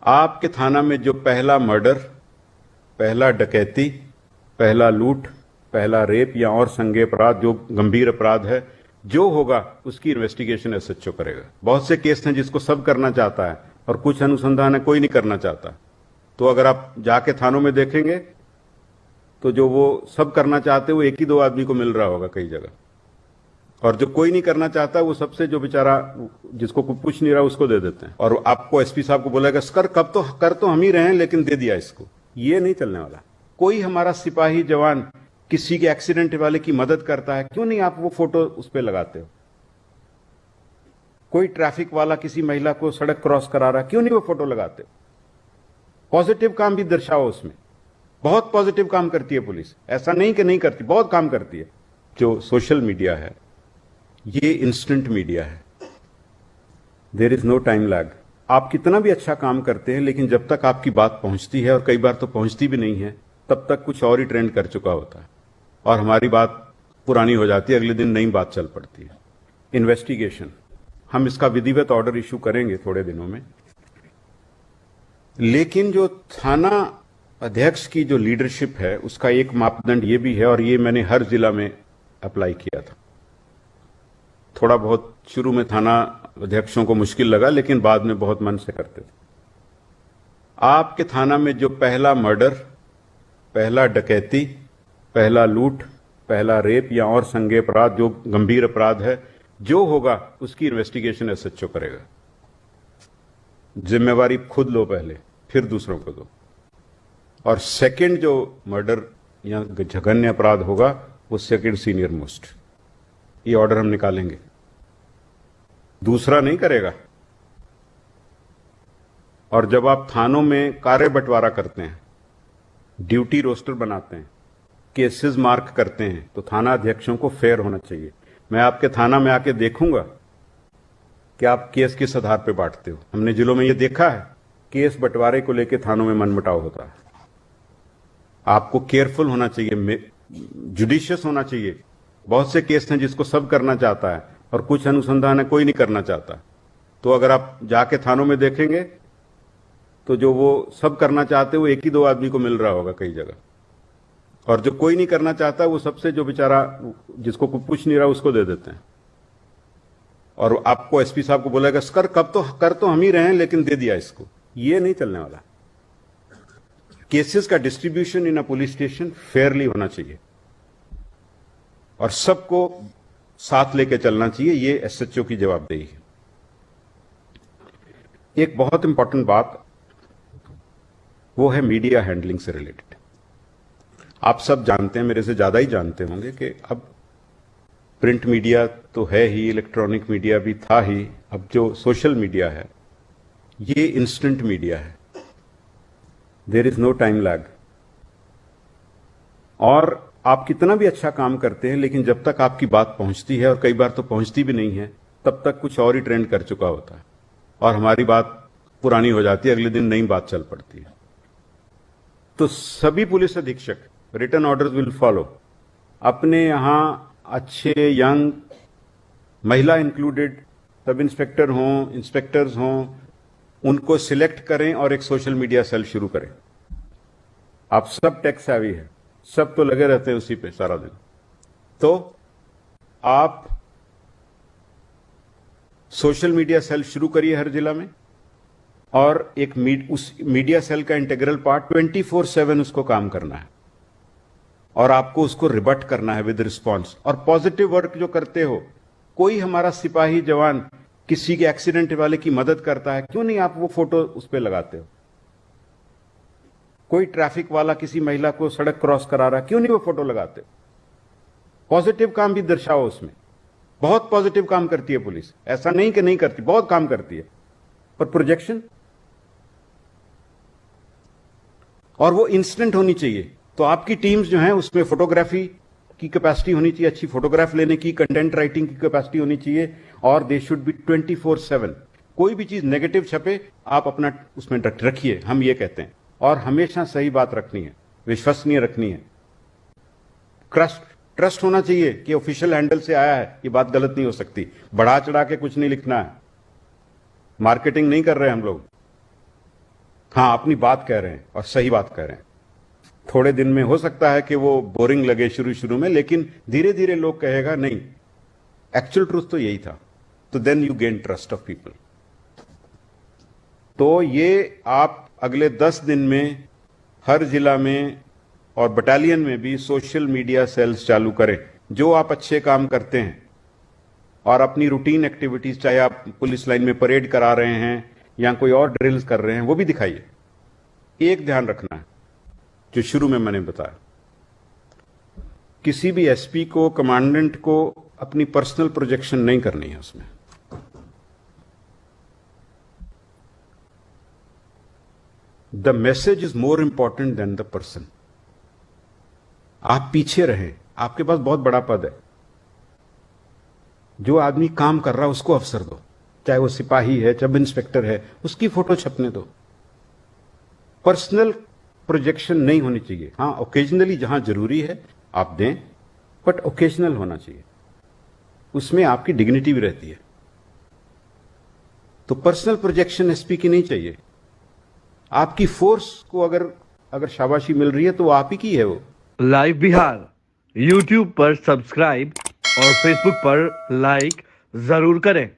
आपके थाना में जो पहला मर्डर, पहला डकैती, पहला लूट, पहला रेप या और संज्ञेय अपराध जो गंभीर अपराध है जो होगा उसकी इन्वेस्टिगेशन एसएचओ करेगा। बहुत से केस हैं जिसको सब करना चाहता है और कुछ अनुसंधान है कोई नहीं करना चाहता। तो अगर आप जाके थानों में देखेंगे तो जो वो सब करना चाहते वो एक ही दो आदमी को मिल रहा होगा कई जगह, और जो कोई नहीं करना चाहता वो सबसे जो बेचारा जिसको कुछ नहीं रहा उसको दे देते हैं। और आपको एसपी साहब को बोलेगा कर तो हम ही रहे हैं लेकिन दे दिया इसको। ये नहीं चलने वाला। कोई हमारा सिपाही जवान किसी के एक्सीडेंट वाले की मदद करता है, क्यों नहीं आप वो फोटो उस पर लगाते हो? कोई ट्रैफिक वाला किसी महिला को सड़क क्रॉस करा रहा है, क्यों नहीं वो फोटो लगाते हो? पॉजिटिव काम भी दर्शाओ उसमें। बहुत पॉजिटिव काम करती है पुलिस, ऐसा नहीं कि नहीं करती, बहुत काम करती है। जो सोशल मीडिया है ये इंस्टेंट मीडिया है, there is no time lag. आप कितना भी अच्छा काम करते हैं लेकिन जब तक आपकी बात पहुंचती है, और कई बार तो पहुंचती भी नहीं है, तब तक कुछ और ही ट्रेंड कर चुका होता है और हमारी बात पुरानी हो जाती है, अगले दिन नई बात चल पड़ती है। इन्वेस्टिगेशन, हम इसका विधिवत ऑर्डर इशू करेंगे थोड़े दिनों में, लेकिन जो थाना अध्यक्ष की जो लीडरशिप है उसका एक मापदंड ये भी है, और ये मैंने हर जिला में अप्लाई किया था। थोड़ा बहुत शुरू में थाना अध्यक्षों को मुश्किल लगा लेकिन बाद में बहुत मन से करते थे। आपके थाना में जो पहला मर्डर, पहला डकैती, पहला लूट, पहला रेप या और संज्ञेय अपराध जो गंभीर अपराध है जो होगा उसकी इन्वेस्टिगेशन एसएचओ करेगा। जिम्मेवारी खुद लो पहले, फिर दूसरों को दो। और सेकंड जो मर्डर या जघन्य अपराध होगा वो सेकंड सीनियर मोस्ट। ये ऑर्डर हम निकालेंगे, दूसरा नहीं करेगा। और जब आप थानों में कार्य बंटवारा करते हैं, ड्यूटी रोस्टर बनाते हैं, केसेस मार्क करते हैं, तो थाना अध्यक्षों को फेयर होना चाहिए। मैं आपके थाना में आके देखूंगा कि आप केस किस आधार पे बांटते हो। हमने जिलों में ये देखा है, केस बंटवारे को लेकर थानों में मनमुटाव होता है। आपको केयरफुल होना चाहिए, जुडिशियस होना चाहिए। बहुत से केस हैं जिसको सब करना चाहता है और कुछ अनुसंधान है कोई नहीं करना चाहता। तो अगर आप जाके थानों में देखेंगे तो जो वो सब करना चाहते वो एक ही दो आदमी को मिल रहा होगा कई जगह, और जो कोई नहीं करना चाहता वो सबसे जो बेचारा जिसको कुछ नहीं रहा उसको दे देते हैं। और आपको एसपी साहब को बोलेगा कर तो हम ही रहे हैं लेकिन दे दिया इसको। ये नहीं चलने वाला। केसेस का distribution in a police station Fairlie होना चाहिए और सबको साथ लेके चलना चाहिए। ये एसएचओ की जवाबदेही है। एक बहुत इंपॉर्टेंट बात वो है मीडिया हैंडलिंग से रिलेटेड। आप सब जानते हैं, मेरे से ज्यादा ही जानते होंगे कि अब प्रिंट मीडिया तो है ही, इलेक्ट्रॉनिक मीडिया भी था ही, अब जो सोशल मीडिया है ये इंस्टेंट मीडिया है, there is no time lag. और आप कितना भी अच्छा काम करते हैं लेकिन जब तक आपकी बात पहुंचती है, और कई बार तो पहुंचती भी नहीं है, तब तक कुछ और ही ट्रेंड कर चुका होता है और हमारी बात पुरानी हो जाती है, अगले दिन नई बात चल पड़ती है। तो सभी पुलिस अधीक्षक, रिटन ऑर्डर्स विल फॉलो। अपने यहां अच्छे यंग, महिला इंक्लूडेड, सब इंस्पेक्टर हों, इंस्पेक्टर्स हों, उनको सिलेक्ट करें और एक सोशल मीडिया सेल शुरू करें। आप सब टेक सेवी है, सब तो लगे रहते हैं उसी पे सारा दिन। तो आप सोशल मीडिया सेल शुरू करिए हर जिला में, और एक उस मीडिया सेल का इंटीग्रल पार्ट 24/7 उसको काम करना है, और आपको उसको रिबट करना है विद रिस्पॉन्स। और पॉजिटिव वर्क जो करते हो, कोई हमारा सिपाही जवान किसी के एक्सीडेंट वाले की मदद करता है, क्यों नहीं आप वो फोटो उस पर लगाते हो? कोई ट्रैफिक वाला किसी महिला को सड़क क्रॉस करा रहा है, क्यों नहीं वो फोटो लगाते हो? पॉजिटिव काम भी दर्शाओ उसमें। बहुत पॉजिटिव काम करती है पुलिस, ऐसा नहीं कि नहीं करती, बहुत काम करती है। पर प्रोजेक्शन, और वो इंस्टेंट होनी चाहिए। तो आपकी टीम्स जो हैं उसमें फोटोग्राफी की कैपेसिटी होनी चाहिए, अच्छी फोटोग्राफ लेने की, कंटेंट राइटिंग की कैपेसिटी होनी चाहिए, और दे शुड बी 24/7। कोई भी चीज नेगेटिव छपे आप अपना उसमें रखिए, हम ये कहते हैं। और हमेशा सही बात रखनी है, विश्वसनीय रखनी है। ट्रस्ट होना चाहिए कि ऑफिशियल हैंडल से आया है, ये बात गलत नहीं हो सकती। बढ़ा चढ़ा के कुछ नहीं लिखना है, मार्केटिंग नहीं कर रहे हम लोग। हाँ, अपनी बात कह रहे हैं और सही बात कह रहे हैं। थोड़े दिन में हो सकता है कि वो बोरिंग लगे शुरू शुरू में, लेकिन धीरे धीरे लोग कहेगा नहीं, एक्चुअल ट्रूथ तो यही था। तो then you gain trust of people. तो ये आप अगले 10 दिन में हर जिला में और बटालियन में भी सोशल मीडिया सेल्स चालू करें। जो आप अच्छे काम करते हैं और अपनी रूटीन एक्टिविटीज, चाहे आप पुलिस लाइन में परेड करा रहे हैं या कोई और ड्रिल्स कर रहे हैं, वो भी दिखाइए। एक ध्यान रखना है जो शुरू में मैंने बताया, किसी भी एसपी को, कमांडेंट को अपनी पर्सनल प्रोजेक्शन नहीं करनी है उसमें। The message is more important than the person. आप पीछे रहें, आपके पास बहुत बड़ा पद है। जो आदमी काम कर रहा है उसको अवसर दो, चाहे वो सिपाही है, चाहे इंस्पेक्टर है, उसकी फोटो छपने दो। पर्सनल प्रोजेक्शन नहीं होनी चाहिए। हां, ओकेजनली जहां जरूरी है आप दें, बट ओकेजनल होना चाहिए, उसमें आपकी डिग्निटी भी रहती है। तो पर्सनल प्रोजेक्शन एसपी की नहीं चाहिए। आपकी फोर्स को अगर शाबाशी मिल रही है तो आप ही की है वो। लाइव बिहार यूट्यूब पर सब्सक्राइब और फेसबुक पर लाइक जरूर करें।